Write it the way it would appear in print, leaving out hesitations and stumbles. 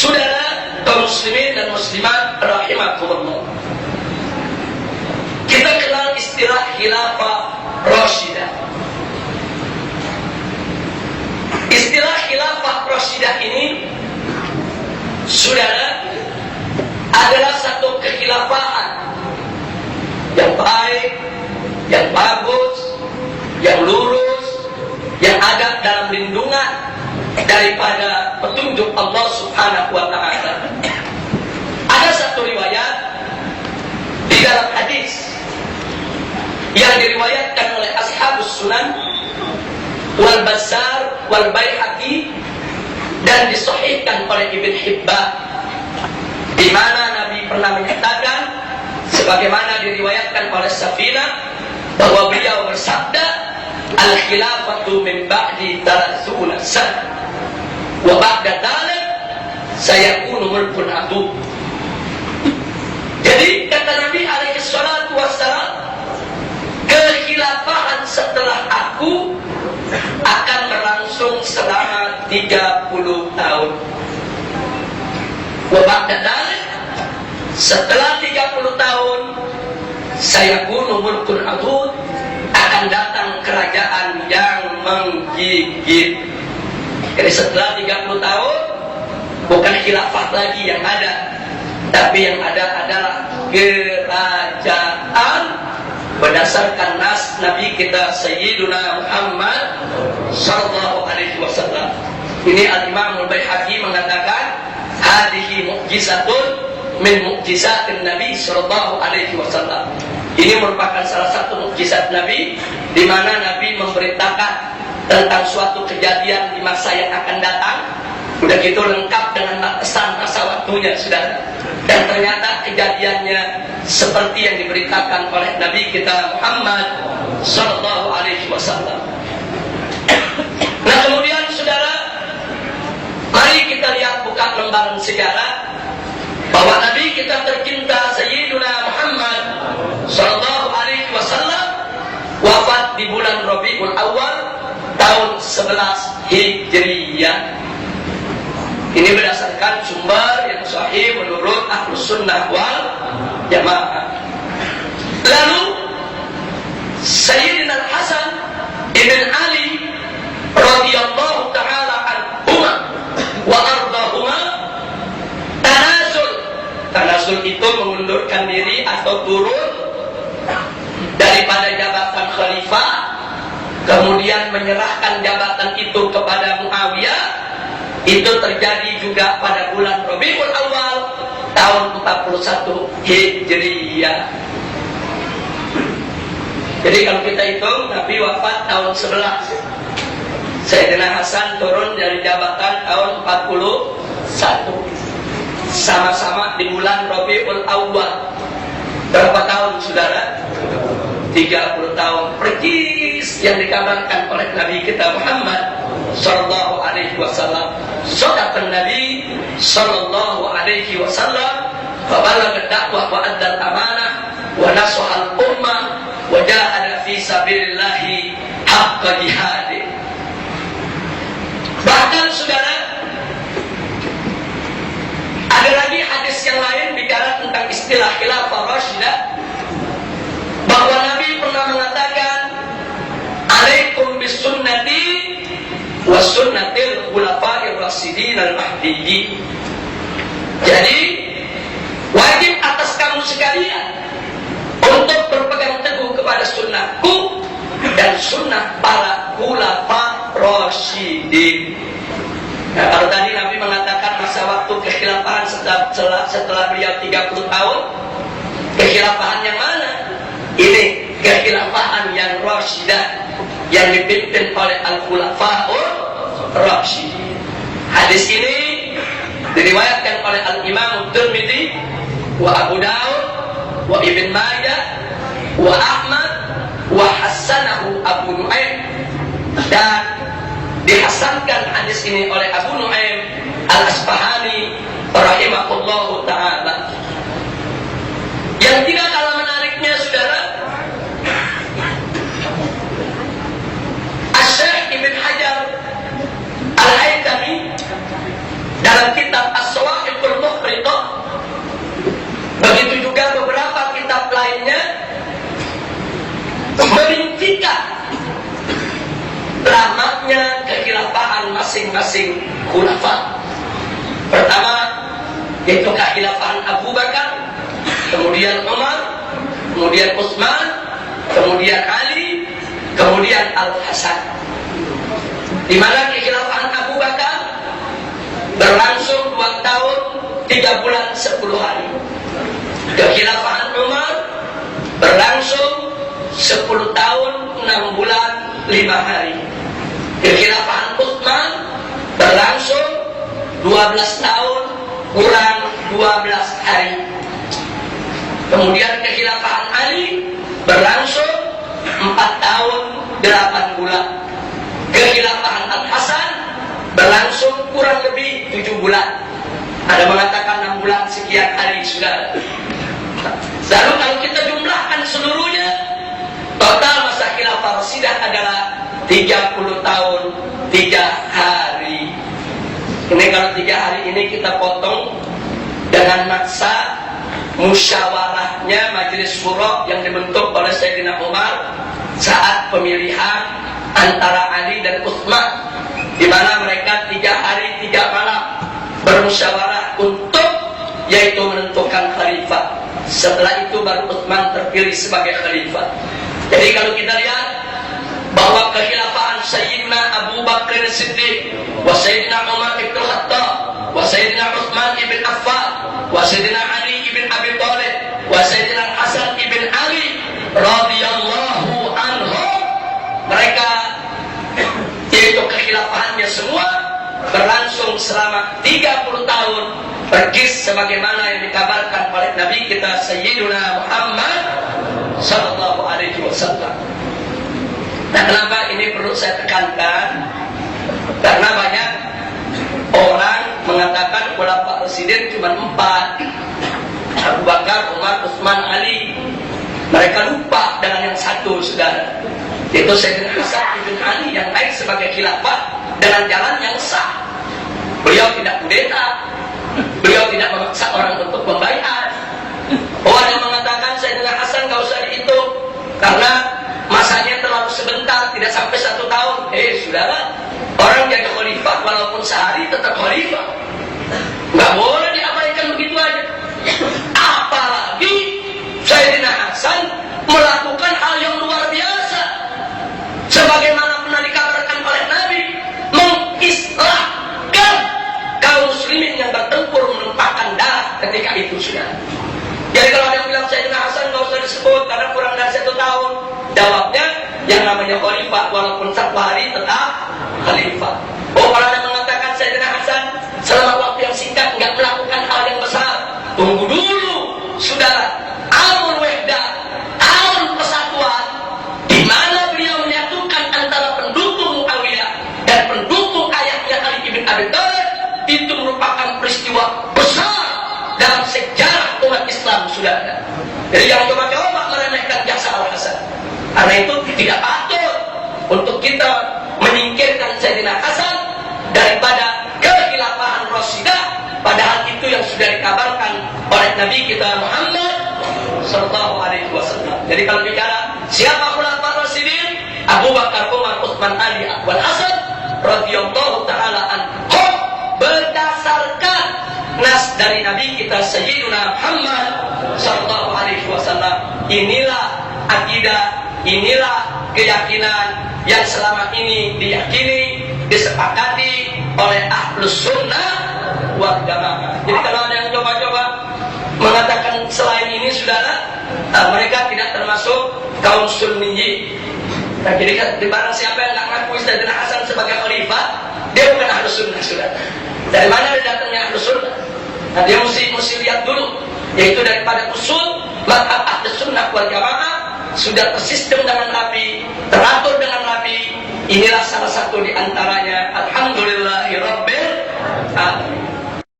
Saudara kaum muslimin dan muslimat rahimakumullah, kita kenal istilah khilafah rasyidah. Istilah khilafah rasyidah ini, saudara, adalah satu kekhilafahan yang baik, yang bagus, yang lurus, yang ada dalam lindungan daripada petunjuk Allah Subhanahu wa ta'ala. Ada satu riwayat di dalam hadis yang diriwayatkan oleh Ashabus Sunan wal Bazzar wal Baihaqi dan disahihkan oleh Ibn Hibban, di mana Nabi pernah menyatakan sebagaimana diriwayatkan oleh Safina bahwa beliau bersabda, al-khilafatu min ba'di 30 sanah wa ba'da dzalik sayakunu mulkun adu. Jadi kata Nabi alaihi salatu wassalam, kekhilafahan setelah aku akan berlangsung selama 30 tahun. Wa ba'da dzalik, setelah 30 tahun sayakunu mulkun adu, akan datang kerajaan yang menggigit. Jadi setelah 30 tahun bukan khilafah lagi yang ada, tapi yang ada adalah kerajaan berdasarkan nas Nabi kita Sayyiduna Muhammad sallallahu alaihi wasallam. Ini Al-Imam Al-Baihaqi mengatakan, hadhihi mu'jizatun min mu'jizatin Nabi sallallahu alaihi wasallam. Ini merupakan salah satu mukjizat Nabi, di mana Nabi memberitakan tentang suatu kejadian di masa yang akan datang. Udah gitu lengkap dengan batasan masa waktunya, saudara. Dan ternyata kejadiannya seperti yang diberitakan oleh Nabi kita Muhammad sallallahu alaihi wasallam. Nah, kemudian saudara, mari kita lihat buka lembaran sejarah bahwa Nabi kita tercinta Sayyiduna Muhammad sallallahu alaihi wasallam wafat di bulan Rabiul Awal tahun 11 Hijriyah. Ini berdasarkan sumber yang sahih menurut Ahlus Sunnah wal Jamaah. Lalu Sayyidina Hasan ibn Ali radhiyallahu taala anhuma wa ardahuma tanazul itu mengundurkan diri atau turun daripada jabatan khalifah, kemudian menyerahkan jabatan itu kepada Muawiyah. Itu terjadi juga pada bulan Rabiul Awal tahun 41 Hijriyah. Jadi kalau kita hitung, Nabi wafat tahun 11, Sayyidina Hasan turun dari jabatan tahun 41. Sama-sama di bulan Rabiul Awal. Berapa tahun, saudara? 30 tahun persis yang dikabarkan oleh Nabi kita Muhammad sallallahu alaihi wasallam. Sadaqan Nabi sallallahu alaihi wasallam, fa balagha dakwah wa adda al-amanah wa nasaha al-ummah wa jahada fi sabilillah haqqa jihadih. Bahkan saudara, ada lagi hadis yang lain bicara tentang istilah khilafah rasyidah, bahwa Nabi pernah mengatakan, alaikum bisunnati wa sunnatil khulafa'ir rasyidin al-mahdiyyin. Jadi wajib atas kamu sekalian untuk berpegang teguh kepada sunnahku dan sunnah para khulafa rasyidin. Nah, kalau tadi Nabi mengatakan masa waktu kekhilafahan setelah beliau 30 tahun, kekhilafahan yang mana? Ini kekhilafahan yang rasyidah, yang dipimpin oleh al-khulafa'ur rasyidin. Hadis ini diriwayatkan oleh al-Imam Tirmidzi wa Abu Daud wa Ibn Majah wa Ahmad wa hasanahu Abu Nu'aim, dan dihasankan hadis ini oleh Abu Nu'aim al-Asbahani rahimahullahu ta'ala. Yang tidak kalah menariknya, saudara, Asy-Syaikh Ibn Hajar Al-Haytami dalam kitab As-Sawa'iq masing-masing khulafa. Pertama yaitu kekhilafahan Abu Bakar, kemudian Umar, kemudian Utsman, kemudian Ali, kemudian Al-Hasan. Di mana kekhilafahan Abu Bakar berlangsung 2 tahun 3 bulan 10 hari. Kekhilafahan Umar berlangsung 10 tahun 6 bulan 5 hari. Kekhilafahan Utsman berlangsung 12 tahun kurang 12 hari. Kemudian kekhilafahan Ali berlangsung 4 tahun 8 bulan. Kekhilafahan Al-Hasan berlangsung kurang lebih 7 bulan. Ada mengatakan 6 bulan sekian hari sudah. Lalu kalau kita jumlahkan seluruhnya, total masa khilafah Rasyidiyah adalah 30 tahun 3 hari. Ini kalau 3 hari ini kita potong dengan masa musyawarahnya Majelis Syuro yang dibentuk oleh Sayyidina Umar saat pemilihan antara Ali dan Utsman, di mana mereka 3 hari 3 malam bermusyawarah untuk yaitu menentukan khalifah. Setelah itu baru Utsman terpilih sebagai khalifah. Jadi kalau kita lihat bahwa kekhilafahan Sayyidina Abu Bakar Siddiq, wa Sayyidina Umar ibn Khattab, wa Sayyidina Utsman ibn Affan, wa Sayyidina Ali ibn Abi Thalib, wa Sayyidina Hasan ibn Ali radhiyallahu anhum, mereka yaitu kekhilafahannya semua berlangsung selama 30 tahun persis sebagaimana yang dikabarkan oleh Nabi kita Sayyiduna Muhammad sallallahu alaihi wasallam. Nah, kenapa ini perlu saya tekankan? Karena banyak orang mengatakan khulafa Rasyidin cuma 4, Abu Bakar, Umar, Utsman, Ali. Mereka lupa dengan yang satu, saudara, yaitu Sayyidina Hasan ibn Ali yang naik sebagai khilafah dengan jalan yang sah. Beliau tidak kudeta, beliau tidak memaksa orang untuk membaiat. Orang yang mengatakan Sayyidina Hasan gak usah dihitung karena masanya terlalu sebentar, tidak sampai 1 tahun. Saudara, orang jadi khalifah walaupun sehari tetap khalifah. Gak boleh diabaikan begitu aja. Apalagi Sayyidina Hasan melakukan hal yang luar biasa, sebagaimana pernah dikabarkan oleh Nabi, mengislahkan kaum muslimin yang bertempur menumpahkan darah ketika itu, saudara. Jadi kalau ada yang bilang Sayyidina Hasan gak usah disebut karena kurang dari 1 tahun, jawabnya yang namanya khalifah walaupun 1 hari tetap khalifah. Kalau ada yang mengatakan Sayyidina Hasan selama waktu yang singkat nggak melakukan hal yang besar, tunggu dulu, saudara. Amul Wahdah, tahun persatuan, di mana beliau menyatukan antara pendukung Muawiyah dan pendukung ayahnya Ali bin Abi Thalib, itu merupakan peristiwa besar dalam sejarah umat Islam, saudara. Jadi jangan coba-coba meremehkan jasa Al-Hasan. Karena itu tidak patut untuk kita menyingkirkan Sayyidina Hasan daripada kekhilafahan Rasyidiyah, padahal itu yang sudah dikabarkan oleh Nabi kita Muhammad sallallahu alaihi wasallam. Jadi kalau bicara siapa khulafaur Rasyidin, Abu Bakar, Umar, Utsman, Ali, wal Hasan radhiyallahu taala anhum, berdasarkan nas dari Nabi kita Sayyiduna Muhammad sallallahu alaihi wasallam. Inilah akidah, inilah keyakinan yang selama ini diyakini, disepakati oleh Ahlus Sunnah wal Jamaah. Jadi kalau ada yang coba-coba mengatakan selain ini, saudara, mereka tidak termasuk kaum Sunniyin. Nah, jadi barang siapa yang tidak mengakui Sayyidina Hasan sebagai khalifah, dia bukan Ahlus Sunnah, saudara. Dari mana datangnya Ahlus Sunnah? Nah, dia mesti lihat dulu, yaitu daripada usul mazhab Ahlus Sunnah wal Jamaah sudah tersistem dengan rapi, teratur dengan rapi. Inilah salah satu di antaranya. Alhamdulillahirabbil alamin.